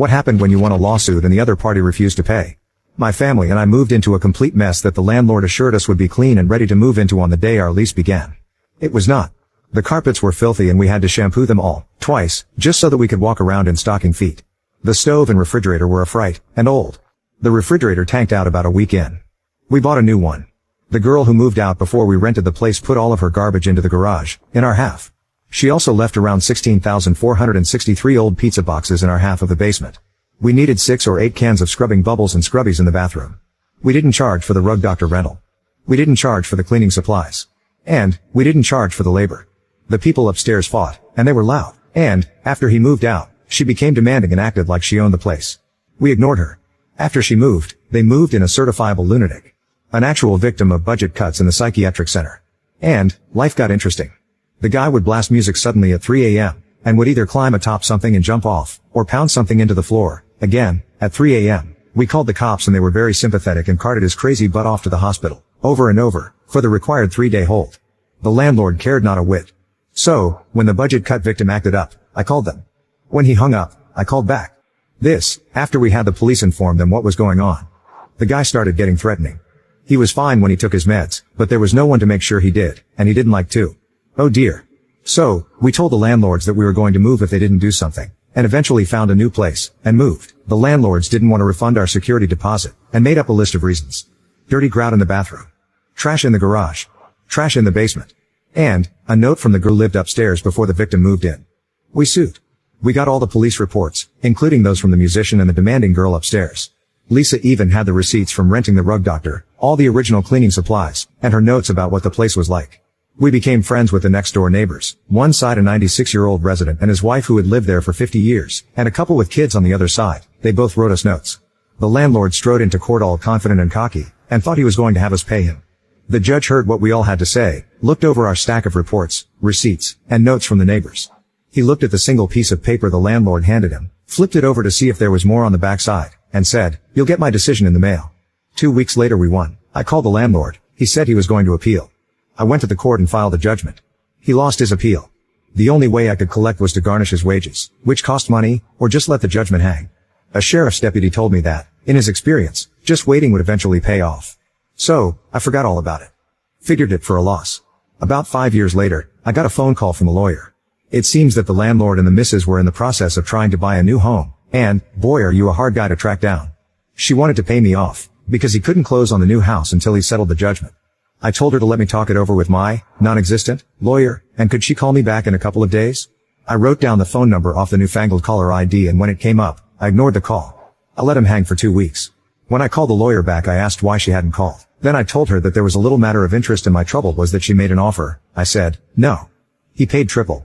What happened when you won a lawsuit and the other party refused to pay? My family and I moved into a complete mess that the landlord assured us would be clean and ready to move into on the day our lease began. It was not. The carpets were filthy and we had to shampoo them all, twice, just so that we could walk around in stocking feet. The stove and refrigerator were a fright, and old. The refrigerator tanked out about a week in. We bought a new one. The girl who moved out before we rented the place put all of her garbage into the garage, in our half. She also left around 16,463 old pizza boxes in our half of the basement. We needed 6 or 8 cans of scrubbing bubbles and scrubbies in the bathroom. We didn't charge for the rug doctor rental. We didn't charge for the cleaning supplies. And, we didn't charge for the labor. The people upstairs fought, and they were loud. And, after he moved out, she became demanding and acted like she owned the place. We ignored her. After she moved, they moved in a certifiable lunatic. An actual victim of budget cuts in the psychiatric center. And, life got interesting. The guy would blast music suddenly at 3 a.m., and would either climb atop something and jump off, or pound something into the floor, again, at 3 a.m. We called the cops and they were very sympathetic and carted his crazy butt off to the hospital, over and over, for the required 3-day hold. The landlord cared not a whit. So, when the budget cut victim acted up, I called them. When he hung up, I called back. This, after we had the police inform them what was going on. The guy started getting threatening. He was fine when he took his meds, but there was no one to make sure he did, and he didn't like to. Oh dear. So, we told the landlords that we were going to move if they didn't do something, and eventually found a new place, and moved. The landlords didn't want to refund our security deposit, and made up a list of reasons. Dirty grout in the bathroom. Trash in the garage. Trash in the basement. And, a note from the girl who lived upstairs before the victim moved in. We sued. We got all the police reports, including those from the musician and the demanding girl upstairs. Lisa even had the receipts from renting the rug doctor, all the original cleaning supplies, and her notes about what the place was like. We became friends with the next door neighbors, one side a 96-year-old resident and his wife who had lived there for 50 years, and a couple with kids on the other side. They both wrote us notes. The landlord strode into court all confident and cocky, and thought he was going to have us pay him. The judge heard what we all had to say, looked over our stack of reports, receipts, and notes from the neighbors. He looked at the single piece of paper the landlord handed him, flipped it over to see if there was more on the backside, and said, "You'll get my decision in the mail." 2 weeks later we won. I called the landlord. He said he was going to appeal. I went to the court and filed a judgment. He lost his appeal. The only way I could collect was to garnish his wages, which cost money, or just let the judgment hang. A sheriff's deputy told me that, in his experience, just waiting would eventually pay off. So, I forgot all about it. Figured it for a loss. About 5 years later, I got a phone call from a lawyer. It seems that the landlord and the missus were in the process of trying to buy a new home, and, boy are you a hard guy to track down. She wanted to pay me off, because he couldn't close on the new house until he settled the judgment. I told her to let me talk it over with my, non-existent, lawyer, and could she call me back in a couple of days? I wrote down the phone number off the newfangled caller ID and when it came up, I ignored the call. I let him hang for 2 weeks. When I called the lawyer back I asked why she hadn't called. Then I told her that there was a little matter of interest and my trouble was that she made an offer. I said, no. He paid triple.